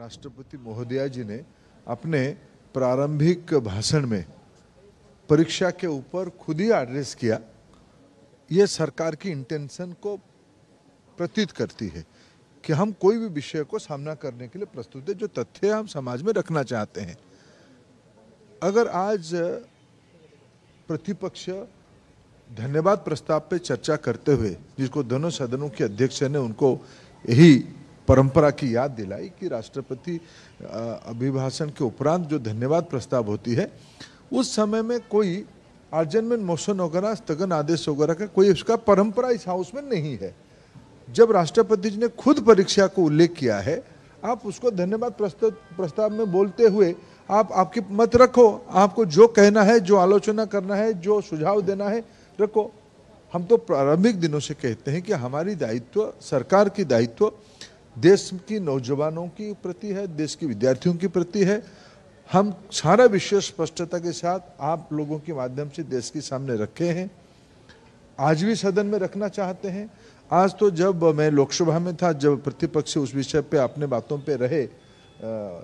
राष्ट्रपति महोदया जी ने अपने प्रारंभिक भाषण में परीक्षा के ऊपर खुद ही एड्रेस किया। ये सरकार की इंटेंशन को प्रतीत करती है कि हम कोई भी विषय को सामना करने के लिए प्रस्तुत है, जो तथ्य हम समाज में रखना चाहते हैं। अगर आज प्रतिपक्ष धन्यवाद प्रस्ताव पे चर्चा करते हुए, जिसको दोनों सदनों के अध्यक्ष ने उनको यही परंपरा की याद दिलाई कि राष्ट्रपति अभिभाषण के उपरांत जो धन्यवाद प्रस्ताव होती है, उस समय में कोई आर्जनमेंट मोशन वगैरह, स्थगन आदेश वगैरह का कोई उसका परंपरा इस हाउस में नहीं है। जब राष्ट्रपति जी ने खुद परीक्षा को उल्लेख किया है, आप उसको धन्यवाद प्रस्ताव में बोलते हुए आप आपकी मत रखो, आपको जो कहना है, जो आलोचना करना है, जो सुझाव देना है रखो। हम तो प्रारंभिक दिनों से कहते हैं कि हमारी दायित्व, सरकार की दायित्व देश की नौजवानों की प्रति है, देश के विद्यार्थियों की प्रति है। हम सारा विषय स्पष्टता के साथ आप लोगों के माध्यम से देश के सामने रखे हैं, आज भी सदन में रखना चाहते हैं। आज तो जब मैं लोकसभा में था, जब प्रतिपक्ष उस विषय पे अपने बातों पे रहे,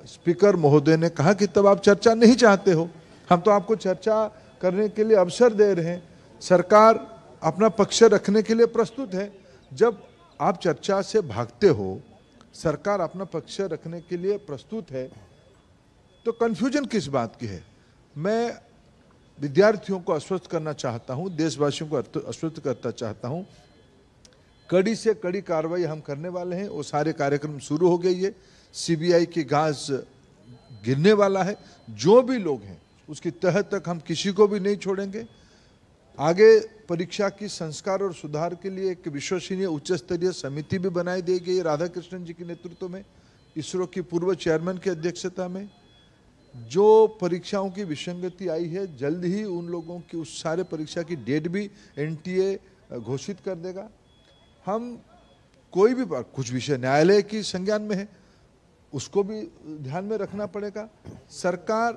स्पीकर महोदय ने कहा कि तब आप चर्चा नहीं चाहते हो। हम तो आपको चर्चा करने के लिए अवसर दे रहे हैं, सरकार अपना पक्ष रखने के लिए प्रस्तुत है। जब आप चर्चा से भागते हो, सरकार अपना पक्ष रखने के लिए प्रस्तुत है, तो कंफ्यूजन किस बात की है? मैं विद्यार्थियों को आश्वस्त करना चाहता हूं, देशवासियों को आश्वस्त करता चाहता हूं, कड़ी से कड़ी कार्रवाई हम करने वाले हैं। वो सारे कार्यक्रम शुरू हो गई है, सीबीआई की घास गिरने वाला है। जो भी लोग हैं उसकी तह तक हम किसी को भी नहीं छोड़ेंगे। आगे परीक्षा की संस्कार और सुधार के लिए एक विश्वसनीय उच्च स्तरीय समिति भी बनाई दी गई राधाकृष्णन जी के नेतृत्व में, इसरो की पूर्व चेयरमैन की अध्यक्षता में। जो परीक्षाओं की विसंगति आई है, जल्द ही उन लोगों की उस सारे परीक्षा की डेट भी एनटीए घोषित कर देगा। हम कोई भी कुछ विषय न्यायालय की संज्ञान में है, उसको भी ध्यान में रखना पड़ेगा। सरकार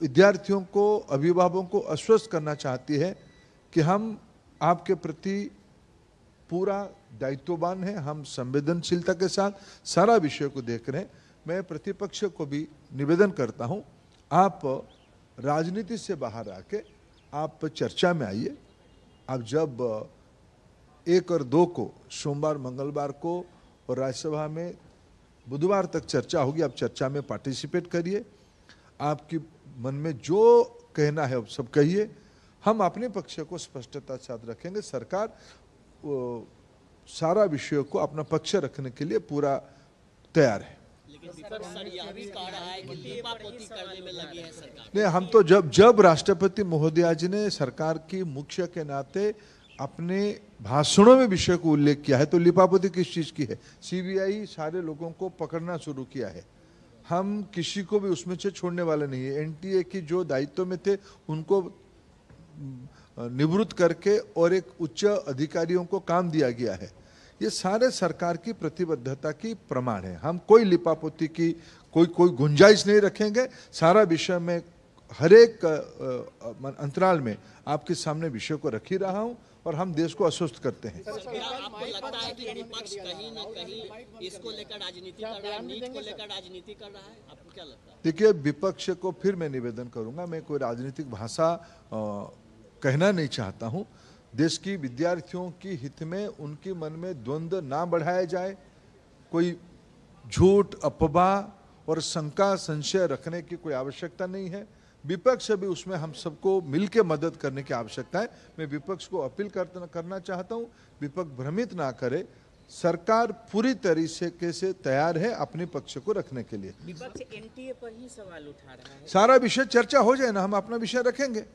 विद्यार्थियों को, अभिभावकों को आश्वस्त करना चाहती है कि हम आपके प्रति पूरा दायित्ववान हैं, हम संवेदनशीलता के साथ सारा विषय को देख रहे हैं। मैं प्रतिपक्ष को भी निवेदन करता हूं, आप राजनीति से बाहर आके आप चर्चा में आइए। आप जब 1 और 2 को, सोमवार मंगलवार को और राज्यसभा में बुधवार तक चर्चा होगी, आप चर्चा में पार्टिसिपेट करिए। आपकी मन में जो कहना है आप सब कहिए। हम अपने पक्ष को स्पष्टता के साथ रखेंगे। सरकार सारा विषयों को अपना पक्ष रखने के लिए पूरा तैयार है। नहीं, हम तो जब राष्ट्रपति महोदया जी ने सरकार की मुख्य के नाते अपने भाषणों में विषय को उल्लेख किया है, तो लिपापोती किस चीज की है? सीबीआई सारे लोगों को पकड़ना शुरू किया है, हम किसी को भी उसमें से छोड़ने वाले नहीं है। एनटीए की जो दायित्व में थे उनको निवृत्त करके और एक उच्च अधिकारियों को काम दिया गया है। ये सारे सरकार की प्रतिबद्धता की प्रमाण है। हम कोई लिपापोती की कोई गुंजाइश नहीं रखेंगे। सारा विषय में हर एक अंतराल में आपके सामने विषय को रख ही रहा हूं और हम देश को आश्वस्त करते हैं। आपको लगता है कि विपक्ष कहीं ना कहीं इसको लेकर राजनीति कर रहा है, नीट को लेकर राजनीति कर रहा है? आपको क्या लगता है? देखिए, विपक्ष को फिर मैं निवेदन करूंगा, मैं कोई राजनीतिक भाषा कहना नहीं चाहता हूं। देश की विद्यार्थियों की हित में उनके मन में द्वंद्व ना बढ़ाया जाए। कोई झूठ, अफवाह और शंका, संशय रखने की कोई आवश्यकता नहीं है। विपक्ष भी उसमें हम सबको मिलकर मदद करने की आवश्यकता है। मैं विपक्ष को अपील करना चाहता हूं, विपक्ष भ्रमित ना करे। सरकार पूरी तरीके से तैयार है अपने पक्ष को रखने के लिए। विपक्ष एनटीए पर ही सवाल उठा रहा है। सारा विषय चर्चा हो जाए ना, हम अपना विषय रखेंगे।